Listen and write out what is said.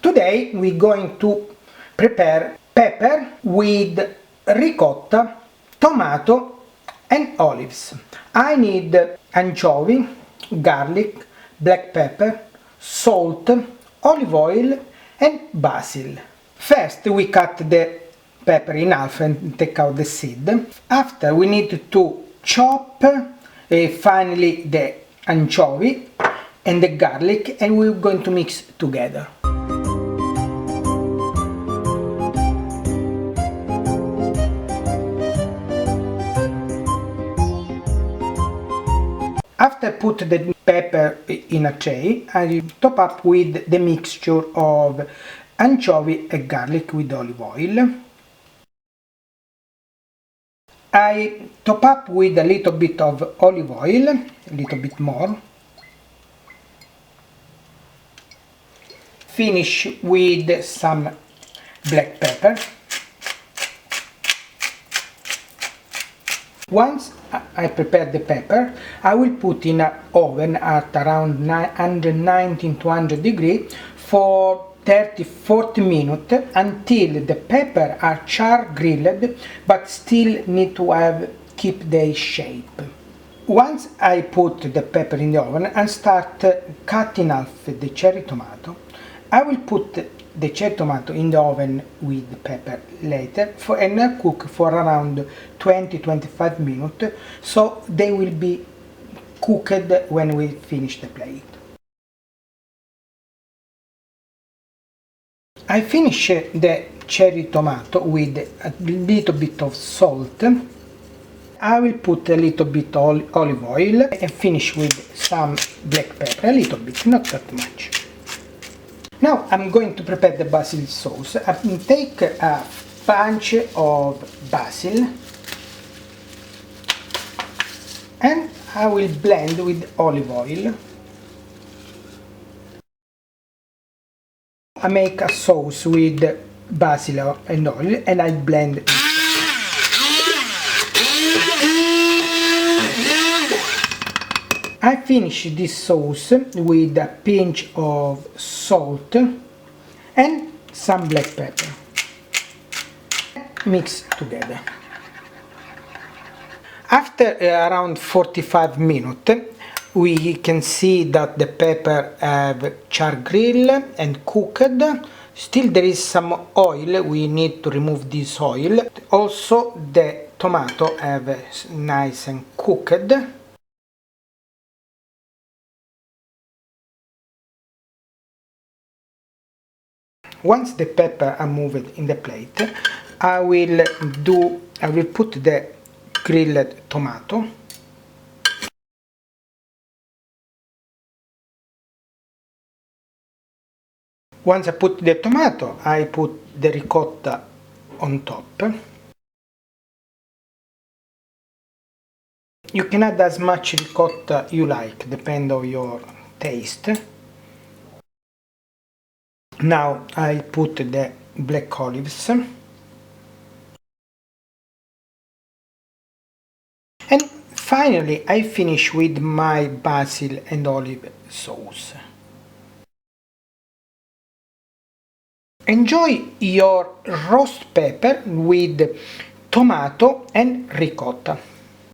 Today we're going to prepare pepper with ricotta, tomato and olives. I need anchovy, garlic, black pepper, salt, olive oil and basil. First we cut the pepper in half and take out the seed. After we need to chop finally the anchovy and the garlic, and we're going to mix together. After put the pepper in a tray, I top up with the mixture of anchovy and garlic with olive oil. I top up with a little bit of olive oil, a little bit more. Finish with some black pepper. Once I prepare the pepper, I will put in an oven at around 190-200 degrees for 30-40 minutes until the pepper are char grilled but still need to keep their shape. Once I put the pepper in the oven and start cutting off the cherry tomato, I will put the cherry tomato in the oven with the pepper later and cook for around 20-25 minutes, so they will be cooked when we finish the plate. I finish the cherry tomato with a little bit of salt. I will put a little bit of olive oil and finish with some black pepper, a little bit, not that much. Now I'm going to prepare the basil sauce. I take a bunch of basil and I will blend with olive oil. I make a sauce with basil and oil and I blend it. I finish this sauce with a pinch of salt and some black pepper. Mix together. After around 45 minutes, we can see that the pepper have char grilled and cooked. Still there is some oil, we need to remove this oil. Also the tomato have nice and cooked. Once the pepper are moved in the plate, I will put the grilled tomato. Once I put the tomato, I put the ricotta on top. You can add as much ricotta you like, depending on your taste. Now I put the black olives. And finally I finish with my basil and olive sauce. Enjoy your roast pepper with tomato and ricotta.